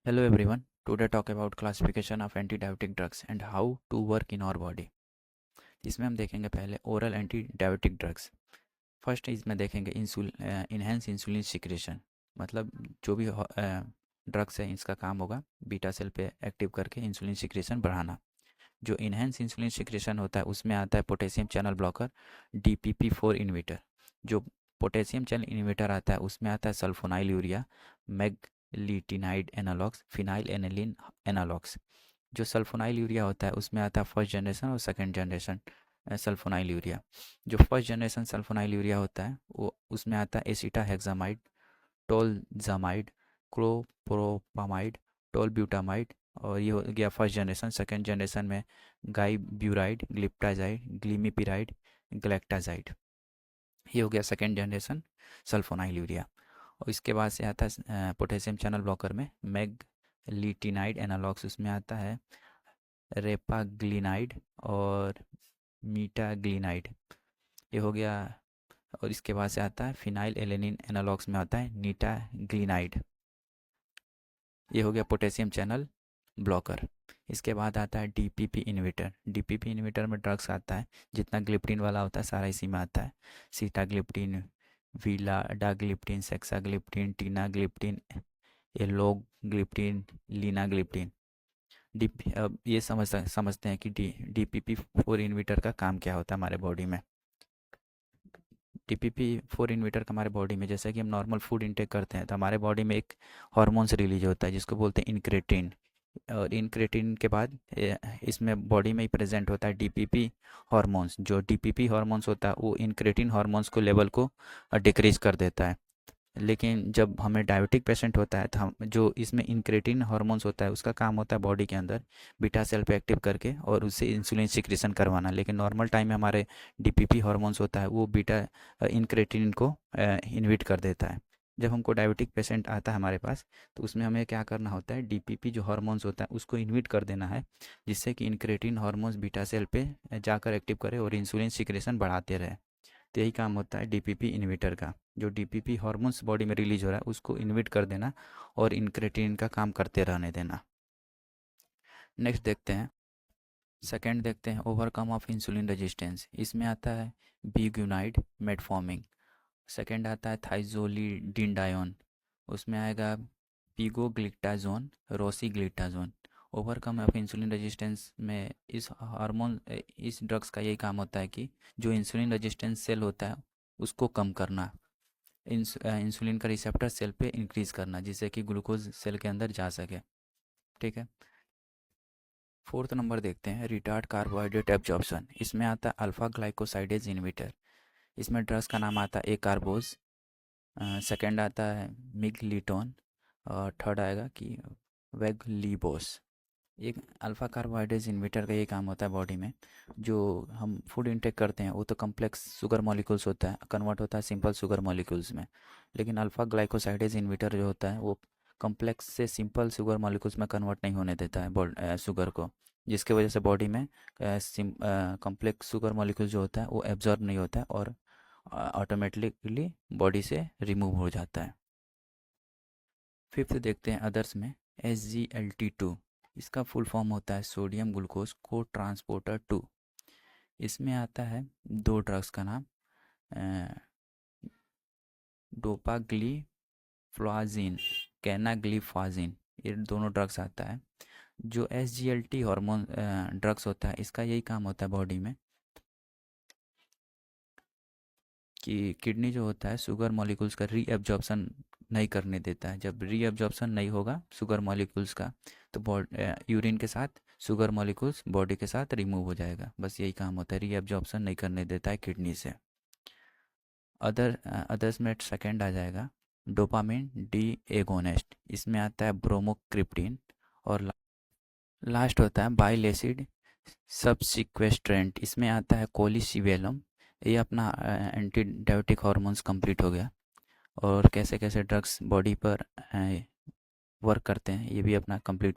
Hello everyone. Today talk about classification of antidiuretic drugs and how to work in our body. इसमें हम देखेंगे पहले oral antidiabetic drugs. First इसमें देखेंगे enhance insulin secretion, मतलब जो भी ड्रग्स है इसका काम होगा बीटा सेल पे एक्टिव करके इंसुलिन सिक्रेशन बढ़ाना। जो इनहेंस इंसुलिन सिक्रेशन होता है उसमें आता है potassium channel blocker, DPP4 inhibitor. जो पोटेशियम चैनल इनहिबिटर आता है उसमें आता है sulfonylurea, meglitinide analogues, phenylalanine analogues. जो सल्फोनाइल यूरिया होता है उसमें आता है फर्स्ट जनरेशन और सेकंड जनरेशन सल्फोनाइल यूरिया। जो फर्स्ट जनरेशन सल्फोनाइल यूरिया होता है वो उसमें आता है एसिटाहेक्सामाइड, टोलजामाइड, क्लोप्रोपामाइड, टोलब्यूटामाइड। और ये हो गया फर्स्ट जनरेशन। सेकंड जनरेशन में गाइब्यूराइड, ग्लिप्टाजाइड, ग्लीमिपिराइड, ग्लैक्टाजाइड। ये हो गया सेकंड जनरेशन सल्फोनाइल यूरिया। और इसके बाद से आता है पोटेशियम चैनल ब्लॉकर में मैग्लीटिनाइड एनालॉग्स। उसमें आता है रेपाग्लिनाइड और मीटाग्लिनाइड। ये हो गया। और इसके बाद से आता है फिनाइल एलेनिन एनालॉग्स में आता है नीटाग्लिनाइड। ये हो गया पोटेशियम चैनल ब्लॉकर। इसके बाद आता है DPP इनहिबिटर। DPP इनहिबिटर में ड्रग्स आता है जितना ग्लिप्टिन वाला होता है सारा इसी में आता है। Sitagliptin, vildagliptin, saxagliptin, teneligliptin, alogliptin, linagliptin. अब ये समझते हैं कि DPP4 इनहिबिटर का काम क्या होता है हमारे बॉडी में। DPP4 इनहिबिटर का हमारे बॉडी में, जैसे कि हम नॉर्मल फूड इंटेक करते हैं तो हमारे बॉडी में एक हार्मोन्स रिलीज होता है जिसको बोलते हैं इनक्रेटिन। और इनक्रेटिन के बाद इसमें बॉडी में ही प्रेजेंट होता है DPP हार्मोन्स। जो DPP हार्मोन्स होता है वो इनक्रेटिन हार्मोन्स को लेवल को डिक्रीज कर देता है। लेकिन जब हमें डायबिटिक पेशेंट होता है तो हम जो इसमें इनक्रेटिन हार्मोन्स होता है उसका काम होता है बॉडी के अंदर बीटा सेल पे एक्टिव करके और उससे इंसुलिन सिक्रेशन करवाना। लेकिन नॉर्मल टाइम में हमारे DPP हार्मोन्स होता है वो बीटा इनक्रेटिन को इनहिबिट कर देता है। जब हमको डायबिटिक पेशेंट आता है हमारे पास तो उसमें हमें क्या करना होता है, DPP जो हार्मोन्स होता है उसको इनहिबिट कर देना है जिससे कि इनक्रेटिन हार्मोन्स बीटा सेल पे जाकर एक्टिव करे और इंसुलिन सिक्रेशन बढ़ाते रहे। तो यही काम होता है DPP इनहिबिटर का। जो DPP हार्मोन्स बॉडी में रिलीज हो रहा है उसको इनहिबिट कर देना और इनक्रेटिन का काम करते रहने देना। नेक्स्ट देखते हैं, सेकंड देखते हैं ओवरकम ऑफ इंसुलिन रेजिस्टेंस। इसमें आता है बिग्यूनाइड, मेटफॉर्मिन। सेकंड आता है थाइजोलिडिंडायोन। उसमें आएगा पीगोग्लिटाजोन, रोसीग्लिटाजोन। ओवरकम ऑफ इंसुलिन रेजिस्टेंस में इस ड्रग्स का यही काम होता है कि जो इंसुलिन रेजिस्टेंस सेल होता है उसको कम करना, इंसुलिन का रिसेप्टर सेल पे इंक्रीज करना जिससे कि ग्लूकोज सेल के अंदर जा सके। ठीक है। फोर्थ नंबर देखते हैं रिटार्ड कार्बोहाइड्रेट एब्जॉर्प्शन। इसमें आता है अल्फा ग्लाइकोसाइडेज इनहिबिटर। इसमें ड्रग्स का नाम आता है एकार्बोज। सेकंड आता है मिगलीटोन और थर्ड आएगा कि वेगलीबोस। एक अल्फ़ा कार्बोहाइड्रेट इनहिबिटर का ये काम होता है बॉडी में। जो हम फूड इंटेक करते हैं वो तो कम्प्लेक्स शुगर मॉलिक्यूल्स होता है, कन्वर्ट होता है सिंपल शुगर मॉलिक्यूल्स में। लेकिन अल्फ़ा ग्लाइकोसाइडेज इनहिबिटर जो होता है वो कम्प्लेक्स से सिंपल शुगर मॉलिक्यूल्स में कन्वर्ट नहीं होने देता है शुगर को, जिसके वजह से बॉडी में कम्प्लेक्स शुगर मॉलिक्यूल जो होता है वो एब्जॉर्ब नहीं होता है और ऑटोमेटिकली बॉडी से रिमूव हो जाता है। फिफ्थ देखते हैं अदर्स में SGLT2। इसका फुल फॉर्म होता है सोडियम ग्लूकोज को ट्रांसपोर्टर 2। इसमें आता है दो ड्रग्स का नाम, डोपाग्लिफ्लाजिन, कैनाग्लिफाजिन। ये दोनों ड्रग्स आता है। जो SGLT हार्मोन ड्रग्स होता है इसका यही काम होता है बॉडी में कि किडनी जो होता है शुगर मॉलिक्यूल्स का रीअब्जॉर्प्शन नहीं करने देता है। जब रीअब्जॉर्प्शन नहीं होगा शुगर मॉलिक्यूल्स का तो यूरिन के साथ शुगर मॉलिक्यूल्स बॉडी के साथ रिमूव हो जाएगा। बस यही काम होता है, रीअब्जॉर्प्शन नहीं करने देता है किडनी से। अदर्स में सेकंड आ जाएगा डोपामिन डी एगोनिस्ट। इसमें आता है ब्रोमोक्रिप्टिन। और लास्ट होता है बाइल एसिड सबसिक्वेस्ट्रेंट। इसमें आता है कोलिसिवेलम। ये अपना एंटी डायबिटिक हार्मोन्स कंप्लीट हो गया। और कैसे कैसे ड्रग्स बॉडी पर वर्क करते हैं ये भी अपना कंप्लीट हो